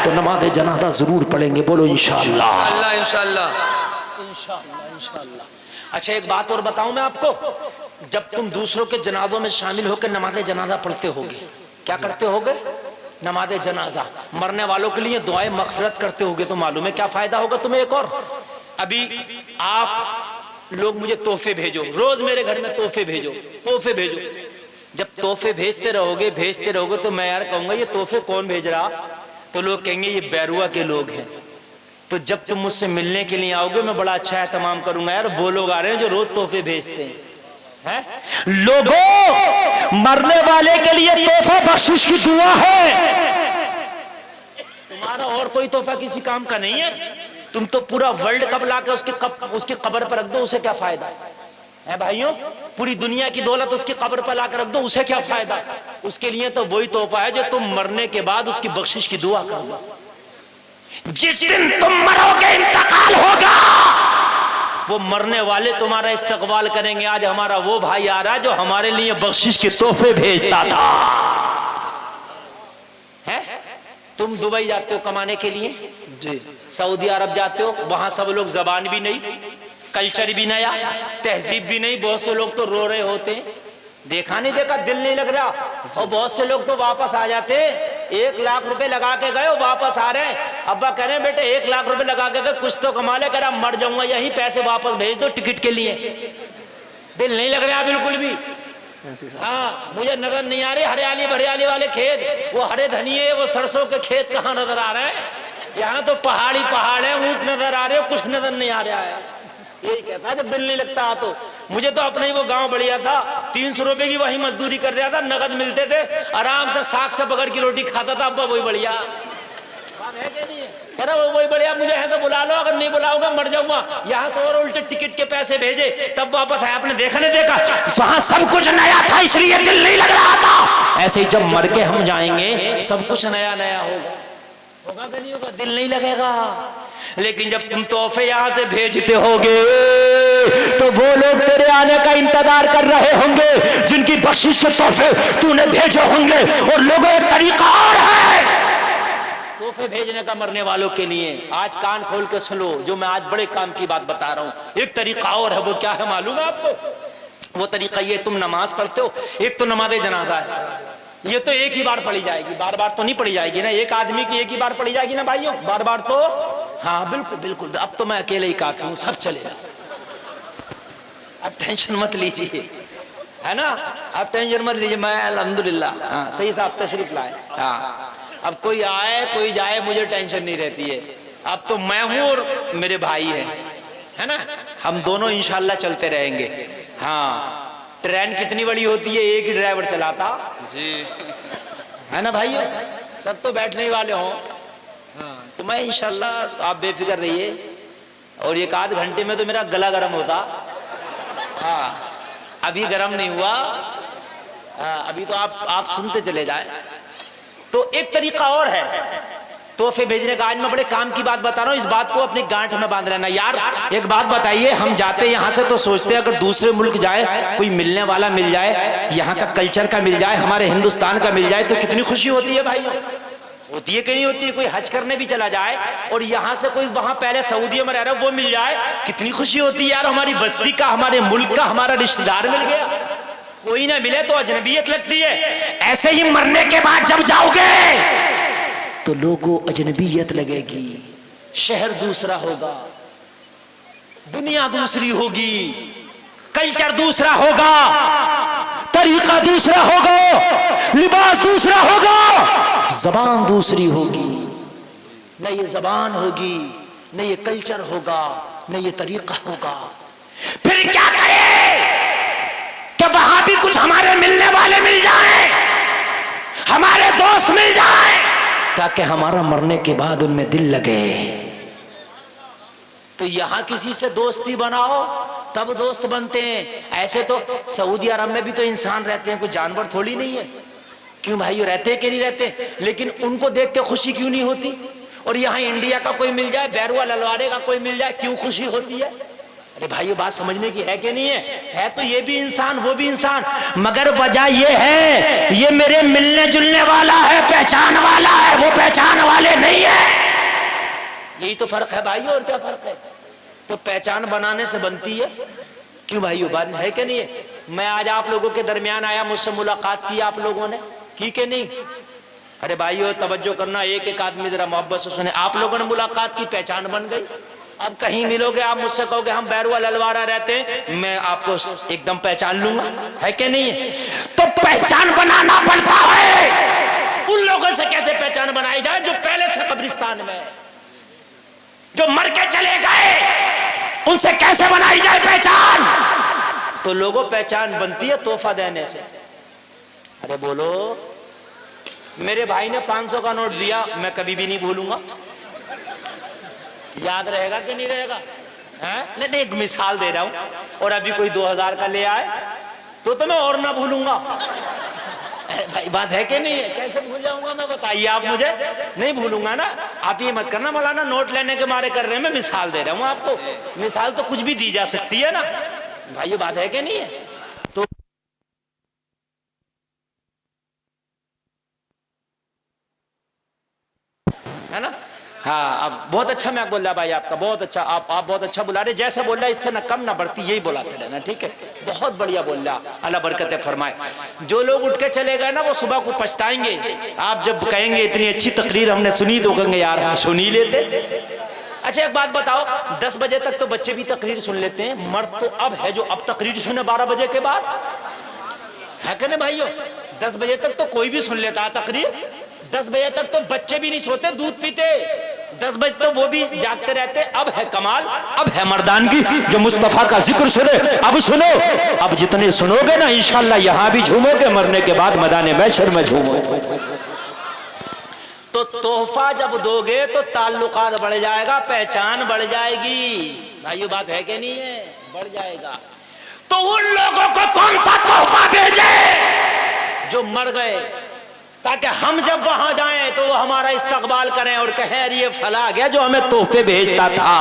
تو نماز جنازہ ضرور پڑھیں گے، بولو انشاءاللہ انشاءاللہ۔ انشاءاللہ۔ اچھا ایک بات اور بتاؤں میں آپ کو، جب تم دوسروں کے جنازوں میں شامل ہو کے نماز جنازہ پڑھتے ہوگے، کیا کرتے ہوگے؟ نماز جنازہ، مرنے والوں کے لیے دعائیں مغفرت کرتے ہوگے، تو معلوم ہے کیا فائدہ ہوگا تمہیں؟ ایک اور، ابھی آپ لوگ مجھے تحفے بھیجو، روز میرے گھر میں تحفے بھیجو، تحفے بھیجو، جب تحفے بھیجتے رہو گے تو میں یار کہوں گا یہ تحفے کون بھیج رہا؟ تو لوگ کہیں گے یہ بیروا کے لوگ ہیں۔ تو جب تم مجھ سے ملنے کے لیے آؤ گے میں بڑا اچھا اہتمام کروں گا، یار وہ لوگ آ رہے ہیں جو روز تحفے بھیجتے ہیں۔ لوگوں، مرنے والے کے لیے تحفہ بخشش کی دعا ہے، تمہارا اور کوئی تحفہ کسی کام کا نہیں ہے۔ تم تو پورا ورلڈ کپ لا کے اس کی قبر پر رکھ دو، اسے کیا فائدہ ہے بھائیوں؟ پوری دنیا کی دولت اس کی قبر پر لا کر رکھ دو، اسے کیا فائدہ؟ اس کے لیے تو وہی تحفہ ہے جو تم مرنے کے بعد اس کی بخشش کی دعا کر دو۔ جس دن تم مرو گے انتقال ہوگا، وہ مرنے والے تمہارا استقبال کریں گے۔ آج ہمارا وہ بھائی آ رہا ہے جو ہمارے لیے بخشش کے تحفے بھیجتا تھا۔ تم دبئی جاتے ہو کمانے کے لیے، جی، سعودی عرب جاتے ہو، وہاں سب لوگ زبان بھی نہیں، کلچر بھی نیا، تہذیب بھی نہیں، بہت سے لوگ تو رو رہے ہوتے ہیں، دیکھا نہیں دیکھا دل نہیں لگ رہا، اور بہت سے لوگ تو واپس آ جاتے، 1,00,000 روپے لگا کے گئے واپس آ رہے ہیں، ابا کہہ رہے ہیں بیٹے 1,00,000 روپے لگا کے گئے کچھ تو کما لے، کہہ رہا مر جاؤں گا یہی، پیسے واپس بھیج دو ٹکٹ کے لیے، دل نہیں لگ رہا بالکل بھی۔ ہاں مجھے نظر نہیں آ رہے ہریالی بھریالی والے کھیت، وہ ہرے دھنیے وہ سرسوں کے کھیت کہاں نظر آ رہے ہیں؟ یہاں تو پہاڑی پہاڑ ہیں، اونٹ نظر آ رہے ہیں، کچھ نظر نہیں آ رہا ہے۔ یہی کہتا ہے جب دل نہیں لگتا تو مجھے تو اپنا ہی وہ گاؤں بڑھیا تھا، 300 روپے کی وہی مزدوری کر رہا تھا، نقد ملتے تھے، آرام سے ساگ سے بغیر کی روٹی کھاتا تھا، ابا وہی بڑھیا ہے نا، وہی بڑھیا، مجھے ہے تو بلا لو، اگر نہیں بلاؤ گا مر جاؤں گا۔ یہاں تو اور الٹے ٹکٹ کے پیسے بھیجے تب واپس آیا، آپ نے دیکھا نہیں دیکھا؟ وہاں سب کچھ نیا تھا اس لیے دل نہیں لگ رہا تھا، ایسے ہی جب مر کے ہم جائیں گے سب کچھ نیا نیا ہوگا، ہوگا کہ نہیں ہوگا؟ دل نہیں لگے گا۔ لیکن جب تم تحفے یہاں سے بھیجتے ہوگے تو وہ لوگ تیرے آنے کا انتظار کر رہے ہوں گے جن کی بخشش کے تحفے تو نے بھیجے ہوں گے۔ اور لوگوں ایک طریقہ اور ہے تحفے بھیجنے کا مرنے والوں کے لیے، آج کان کھول کے سنو جو میں آج بڑے کام کی بات بتا رہا ہوں، ایک طریقہ اور ہے، وہ کیا ہے معلوم ہے آپ کو؟ وہ طریقہ یہ، تم نماز پڑھتے ہو، ایک تو نماز جنازہ ہے، یہ تو ایک ہی بار پڑھی جائے گی، بار بار تو نہیں پڑھی جائے گی نا، ایک آدمی کی ایک ہی بار پڑھی جائے گی نا بھائیوں، بار بار تو ہاں بالکل بالکل، اب تو میں اکیلے ہی کافی ہوں، سب چلے جائیں، اب ٹینشن مت لیجیے، ہے نا، اب ٹینشن مت لیجیے، میں الحمدللہ ہاں صحیح صاحب تشریف لائے، ہاں اب کوئی آئے کوئی جائے مجھے ٹینشن نہیں رہتی ہے، اب تو میں ہوں اور میرے بھائی ہیں، ہے نا، ہم دونوں انشاءاللہ چلتے رہیں گے۔ ہاں ٹرین کتنی بڑی ہوتی ہے، ایک ہی ڈرائیور چلاتا جی، ہے نا بھائی، سب تو بیٹھنے والے ہوں، تو میں انشاءاللہ آپ بے فکر رہیے، اور ایک آدھ گھنٹے میں تو میرا گلا گرم ہوتا، ہاں ابھی گرم نہیں ہوا، ابھی تو آپ سنتے چلے جائیں۔ تو ایک طریقہ اور ہے تحفے بھیجنے کا، آج میں بڑے کام کی بات بتا رہا ہوں، اس بات کو اپنی گانٹھ میں باندھ لینا۔ یار ایک بات بتائیے، ہم جاتے یہاں سے تو سوچتے ہیں اگر دوسرے ملک جائے کوئی ملنے والا مل جائے، یہاں کا کلچر کا مل جائے، ہمارے ہندوستان کا مل جائے تو کتنی خوشی ہوتی ہے بھائی، ہوتی ہے کہ نہیں ہوتی ہے؟ کوئی حج کرنے بھی چلا جائے اور یہاں سے کوئی وہاں پہلے سعودی میں رہ رہا ہے وہ مل جائے، کتنی خوشی ہوتی ہے یار، ہماری بستی کا، ہمارے ملک کا، ہمارا رشتہ دار مل گیا۔ کوئی نہ ملے تو اجنبیت لگتی ہے، ایسے ہی مرنے کے بعد جب جاؤ گے تو لوگوں اجنبیت لگے گی، شہر دوسرا ہوگا، دنیا دوسری ہوگی، کلچر دوسرا ہوگا، طریقہ دوسرا ہوگا، لباس دوسرا ہوگا، زبان دوسری ہوگی، نہ یہ زبان ہوگی، نہ یہ کلچر ہوگا، نہ یہ طریقہ ہوگا۔ پھر کیا کرے کہ وہاں بھی کچھ ہمارے ملنے والے مل جائیں، ہمارے دوست مل جائیں، تاکہ ہمارا مرنے کے بعد ان میں دل لگے۔ تو یہاں کسی سے دوستی بناؤ تب دوست بنتے ہیں، ایسے تو سعودی عرب میں بھی تو انسان رہتے ہیں، کوئی جانور تھوڑی نہیں ہے، کیوں بھائیو رہتے کہ نہیں رہتے؟ لیکن ان کو دیکھ کے خوشی کیوں نہیں ہوتی؟ اور یہاں انڈیا کا کوئی مل جائے، بیروا للواڑے کا کوئی مل جائے، کیوں خوشی ہوتی ہے؟ ارے بھائیو بات سمجھنے کی ہے کہ نہیں ہے تو یہ بھی انسان وہ بھی انسان، مگر وجہ یہ ہے یہ میرے ملنے جلنے والا ہے، پہچان والا ہے، وہ پہچان والے نہیں ہے۔ یہی تو فرق ہے بھائی، اور کیا فرق ہے؟ تو پہچان بنانے سے بنتی ہے، کیوں بھائیو؟ بات ہے کہ نہیں ہے؟ میں آج آپ لوگوں کے درمیان آیا، مجھ سے ملاقات کی آپ لوگوں نے، کی کہ نہیں؟ ارے بھائیو توجہ کرنا، ایک ایک آدمی ذرا محبت سے سنے، آپ لوگوں نے ملاقات کی، پہچان بن گئی۔ اب کہیں ملو گے، آپ مجھ سے کہو گے ہم بیروا للوارا رہتے ہیں، میں آپ کو ایک دم پہچان لوں گا، ہے کہ نہیں ہے؟ تو پہچان بنانا پڑتا ہے۔ ان لوگوں سے کیسے پہچان بنائی جائے جو پہلے سے قبرستان میں، جو مر کے چلے گئے، ان سے کیسے بنائی جائے پہچان؟ تو لوگوں پہچان بنتی ہے تحفہ دینے سے۔ ارے بولو، میرے بھائی نے 500 کا نوٹ دیا، میں کبھی بھی نہیں بھولوں گا، یاد رہے گا کہ نہیں رہے گا؟ نہیں ایک مثال دے رہا ہوں، اور ابھی کوئی 2000 کا لے آئے تو میں اور نہ بھولوں گا، بھائی بات ہے کہ نہیں ہے؟ کیسے بھول جاؤں گا میں، بتائیے آپ مجھے؟ نہیں بھولوں گا نا۔ آپ یہ مت کرنا مولانا نوٹ لینے کے مارے کر رہے ہیں، میں مثال دے رہا ہوں آپ کو، مثال تو کچھ بھی دی جا سکتی ہے نا بھائی، بات ہے کہ نہیں ہے؟ تو ہے نا؟ ہاں اب بہت اچھا میں بول رہا بھائی، آپ کا بہت اچھا، آپ بہت اچھا بلا رہے، جیسے بول رہا ہے اس سے نہ کم نہ بڑھتی، یہی بولاتے رہنا، ٹھیک ہے؟ بہت بڑھیا بول رہا، اللہ برکتیں فرمائے۔ جو لوگ اٹھ کے چلے گئے نا وہ صبح کو پچھتائیں گے، آپ جب کہیں گے اتنی اچھی تقریر ہم نے سنی تو کہیں گے یار ہم سن ہی لیتے۔ اچھا ایک بات بتاؤ، 10 بجے تک تو بچے بھی تقریر سن لیتے ہیں، مرد تو اب ہے جو اب تقریر سنے 12 بجے کے بعد، ہے کہ نہیں بھائیو؟ 10 بجے تک تو کوئی بھی سن لیتا ہے تقریر، 10 بجے تک تو بچے بھی نہیں سوتے، دودھ پیتے، 10 بجے تو وہ بھی جاگتے رہتے۔ اب ہے کمال، اب ہے مردانگی، جو مصطفیٰ کا ذکر سنے اب سنو، اب جتنے سنو گے نا انشاءاللہ یہاں بھی جھومو گے، مرنے کے بعد میدان محشر میں جھومو گے۔ تو تحفہ جب دو گے تو تعلقات بڑھ جائے گا، پہچان بڑھ جائے گی، بھائیو بات ہے کہ نہیں ہے؟ بڑھ جائے گا۔ تو ان لوگوں کو کون سا تحفہ بھیجے جو مر گئے، تاکہ ہم جب وہاں جائیں تو وہ ہمارا استقبال کریں اور کہیں یہ فلاں گیا جو ہمیں تحفے بھیجتا تھا۔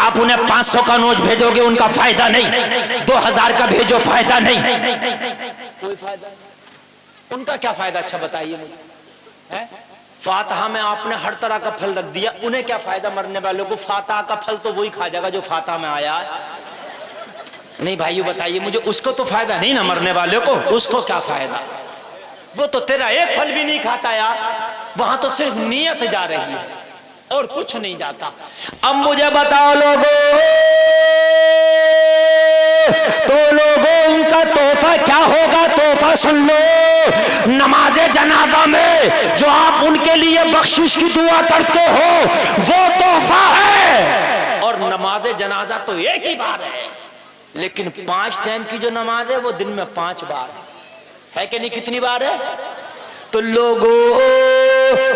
آپ انہیں 500 کا نوٹ بھیجو گے ان کا فائدہ نہیں، 2000 کا بھیجو فائدہ نہیں، کوئی فائدہ نہیں، ان کا کیا فائدہ؟ اچھا بتائیے مجھے۔ فاتحہ میں آپ نے ہر طرح کا پھل رکھ دیا، انہیں کیا فائدہ؟ مرنے والوں کو فاتحہ کا پھل تو وہی کھا جائے گا جو فاتحہ میں آیا ہے، نہیں بھائیو بتائیے مجھے، اس کو تو فائدہ نہیں نا، مرنے والوں کو اس کو کیا فائدہ؟ وہ تو تیرا ایک پھل بھی نہیں کھاتا یار، وہاں تو صرف نیت جا رہی ہے اور کچھ نہیں جاتا۔ اب مجھے بتاؤ لوگوں، تو لوگوں ان کا تحفہ کیا ہوگا؟ تحفہ سن لو، نماز جنازہ میں جو آپ ان کے لیے بخشش کی دعا کرتے ہو وہ تحفہ ہے، اور نماز جنازہ تو ایک ہی بار ہے، لیکن 5 ٹائم کی جو نماز ہے وہ دن میں 5 بار ہے کہ نہیں؟ کتنی بار ہے؟ تو لوگوں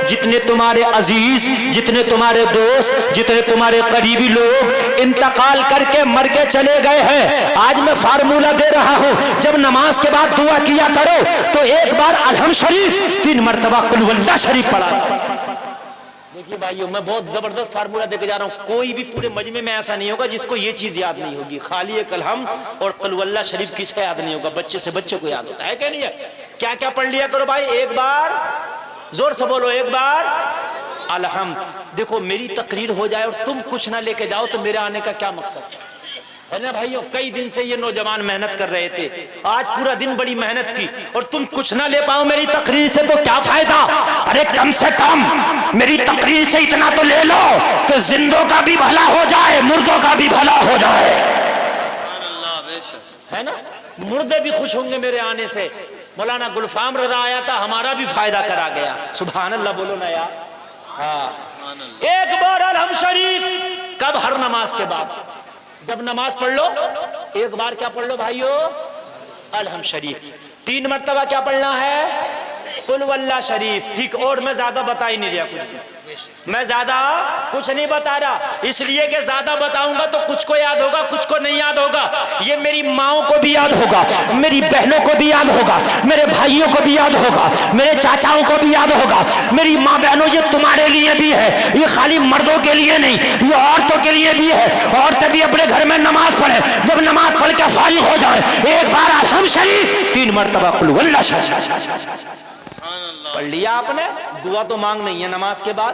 جتنے تمہارے عزیز، جتنے تمہارے دوست، جتنے تمہارے قریبی لوگ انتقال کر کے مر کے چلے گئے ہیں، آج میں فارمولہ دے رہا ہوں، جب نماز کے بعد دعا کیا کرو تو ایک بار الحمد شریف 3 مرتبہ قل هو اللہ شریف پڑھا۔ دیکھیے بھائیو میں بہت زبردست فارمولہ دے کے جا رہا ہوں، کوئی بھی پورے مجمع میں ایسا نہیں ہوگا جس کو یہ چیز یاد نہیں ہوگی، خالی ایک الحمد اور قل هو اللہ شریف کسے یاد نہیں ہوگا؟ بچے سے بچے کو یاد ہوتا ہے کہ نہیں ہے؟ کیا کیا پڑھ لیا کرو بھائی؟ ایک بار زور سے بولو، ایک بار الحمد۔ دیکھو میری تقریر ہو جائے اور تم کچھ نہ لے کے جاؤ تو میرے آنے کا کیا مقصد ہے نا بھائیو؟ کئی دن سے یہ نوجوان محنت کر رہے تھے، آج پورا دن بڑی محنت کی اور تم کچھ نہ لے پاؤ میری تقریر سے تو کیا فائدہ؟ ارے کم سے کم میری تقریر سے اتنا تو لے لو کہ زندوں کا بھی بھلا ہو جائے، مردوں کا بھی بھلا ہو جائے، ہے نا؟ مردے بھی خوش ہوں گے میرے آنے سے۔ مولانا گلفام رضا آیا تھا، ہمارا بھی فائدہ کرا گیا، سبحان اللہ بولو نا یار۔ ہاں ایک بار الحمد شریف، کب؟ ہر نماز کے بعد، جب نماز پڑھ لو ایک بار کیا پڑھ لو بھائیو؟ الحمد شریف۔ 3 مرتبہ کیا پڑھنا ہے؟ قل هو اللہ شریف، ٹھیک؟ اور میں زیادہ بتا ہی نہیں رہا کچھ بھی، میں زیادہ کچھ نہیں بتا رہا، اس لیے کہ زیادہ بتاؤں گا تو کچھ کو یاد ہوگا کچھ کو نہیں یاد ہوگا۔ یہ میری ماؤں کو بھی یاد ہوگا، میری بہنوں کو بھی یاد ہوگا، میرے بھائیوں کو بھی یاد ہوگا، میرے چاچاؤں کو بھی یاد ہوگا، میری ماں بہنوں یہ تمہارے لیے بھی ہے، یہ خالی مردوں کے لیے نہیں، یہ عورتوں کے لیے بھی ہے، عورتیں بھی اپنے گھر میں نماز پڑھیں، جب نماز پڑھ کے فارغ ہو جائیں ایک بار الحمد شریف 3 مرتبہ قل هو اللہ شریف پڑھ لیا آپ نے، دعا تو مانگ نہیں ہے نماز کے بعد،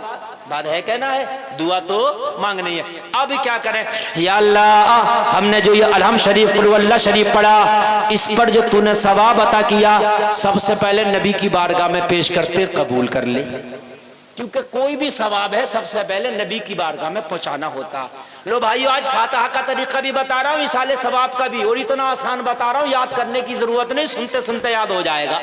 بات ہے کہنا ہے، دعا تو مانگنی ہے۔ اب کیا کریں؟ یا اللہ ہم نے جو یہ الحمد شریف قل هو اللہ شریف پڑھا، اس پر جو تو نے ثواب عطا کیا، سب سے پہلے نبی کی بارگاہ میں پیش کرتے قبول کر لے، کیونکہ کوئی بھی ثواب ہے سب سے پہلے نبی کی بارگاہ میں پہنچانا ہوتا۔ لو بھائیو آج فاتحہ کا طریقہ بھی بتا رہا ہوں، ایصال ثواب کا بھی، اور اتنا آسان بتا رہا ہوں، یاد کرنے کی ضرورت نہیں، سنتے سنتے یاد ہو جائے گا۔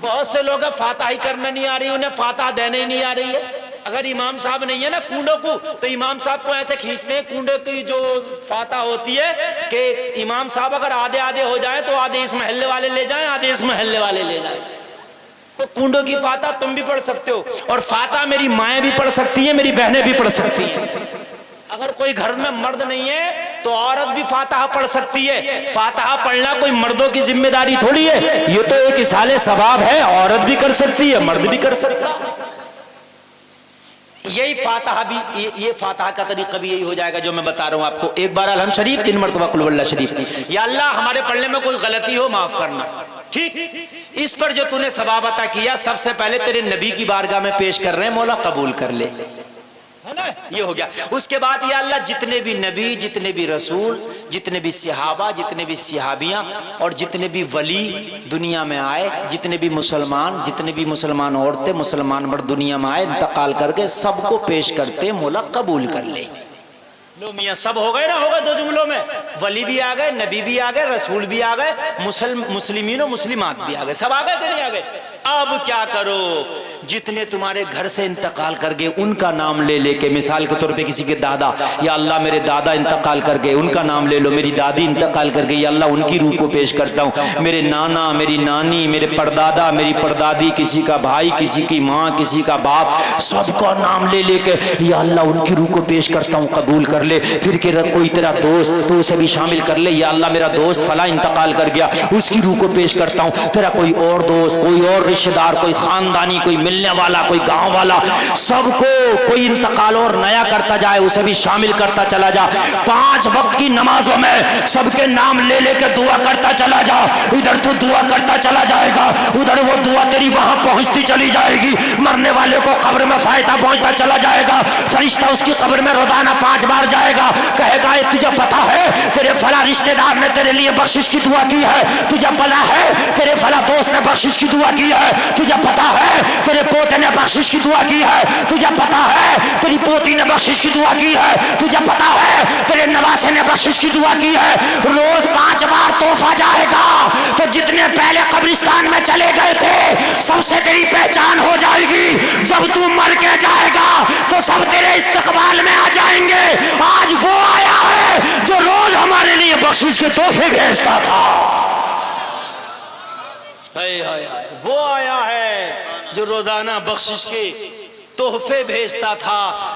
بہت سے لوگ فاتحہ ہی کرنا نہیں آ رہی، انہیں فاتحہ دینے ہی نہیں آ رہی ہے۔ اگر امام صاحب نہیں ہے نا کنڈوں کو، تو امام صاحب کو ایسے کھینچتے ہیں کنڈوں کی جو فاتحہ ہوتی ہے کہ امام صاحب اگر آدھے آدھے ہو جائیں تو آدھے اس محلے والے لے جائیں، آدھے اس محلے والے لے جائیں۔ تو کنڈوں کی فاتحہ تم بھی پڑھ سکتے ہو، اور فاتحہ میری مائیں بھی پڑھ سکتی ہیں، میری بہنیں بھی پڑھ سکتی ہیں۔ اگر کوئی گھر میں مرد نہیں ہے تو عورت بھی فاتحہ پڑھ سکتی ہے۔ فاتحہ پڑھنا کوئی مردوں کی ذمہ داری تھوڑی ہے، یہ تو ایک ایصال ثواب ہے، عورت بھی کر سکتی ہے، مرد بھی کر سکتا ہے۔ یہی فاتحہ بھی، یہ فاتحہ کا طریقہ بھی یہی ہو جائے گا جو میں بتا رہا ہوں آپ کو۔ ایک بار الحمد شریف، 3 مرتبہ قل هو اللہ شریف۔ یا اللہ ہمارے پڑھنے میں کوئی غلطی ہو معاف کرنا، ٹھیک؟ اس پر جو تو نے ثواب عطا کیا، سب سے پہلے تیرے نبی کی بارگاہ میں پیش کر رہے ہیں، مولا قبول کر لے، ہے نا؟ یہ ہو گیا۔ اس کے بعد یا اللہ جتنے بھی نبی، جتنے بھی رسول، جتنے بھی صحابہ، جتنے بھی صحابیاں، اور جتنے بھی ولی دنیا میں آئے، جتنے بھی مسلمان، جتنے بھی مسلمان عورتیں، مسلمان مرد دنیا میں آئے انتقال کر کے، سب کو پیش کرتے مولا قبول کر لے۔ لو میاں سب ہو گئے نا، ہو گئے 2 جملوں میں، ولی بھی آ گئے، نبی بھی آ گئے، رسول بھی آ گئے، مسلمین و مسلمات بھی آ گئے، سب آ گئے کہ نہیں آ گئے؟ اب کیا کرو؟ جتنے تمہارے گھر سے انتقال کر گئے ان کا نام لے لے کے، مثال کے طور پہ کسی کے دادا، یا اللہ میرے دادا انتقال کر گئے، ان کا نام لے لو۔ میری دادی انتقال کر گئی، یا اللہ ان کی روح کو پیش کرتا ہوں۔ میرے نانا، میری نانی، میرے پردادا، میری پردادی، کسی کا بھائی، کسی کی ماں، کسی کا باپ، سب کا نام لے لے کے یا اللہ ان کی روح کو پیش کرتا ہوں، قبول کر لے۔ پھر کہ کوئی تیرا دوست تو اسے بھی شامل کر لے، یا اللہ میرا دوست فلاں انتقال کر گیا، اس کی روح کو پیش کرتا ہوں۔ تیرا کوئی اور دوست، کوئی اور رشتہ دار، کوئی خاندانی، کوئی ملنے والا، کوئی گاؤں والا، سب کو کوئی انتقال اور نیا کرتا جائے، اسے بھی شامل کرتا چلا جا۔ 5 وقت کی نمازوں میں سب کے نام لے لے کے دعا کرتا چلا جا۔ ادھر تو دعا کرتا چلا جائے گا، ادھر وہ دعا تیری وہاں پہنچتی چلی جائے گی۔ مرنے والے کو قبر میں فائدہ پہنچتا چلا جائے گا۔ فرشتہ اس کی قبر میں روزانہ 5 بار جائے گا، کہے گا تجھے پتا ہے تیرے فلاں رشتہ دار نے تیرے لیے بخشش کی دعا کی ہے، تجھے پتا ہے تیرے فلاں دوست نے بخشش کی دعا کی ہے، تجھے پتا ہے تیرے پوتے نے بخشش کی دعا کی ہے، تجھے پتا ہے تیری پوتی نے بخشش کی دعا کی ہے، تجھے پتا ہے تیرے نواسے نے بخشش کی دعا کی ہے۔ روز 5 بار تحفہ جائے گا، تو جتنے پہلے قبرستان میں چلے گئے تھے سب سے تیری پہچان ہو جائے گی۔ جب تو مر کے جائے گا تو سب تیرے استقبال میں آ جائیں گے۔ آج وہ آیا ہے جو روز ہمارے لیے بخشش کے تحفے بھیجتا تھا، وہ آیا ہے جو روزانہ بخشش کے تحفے بھیجتا تھا۔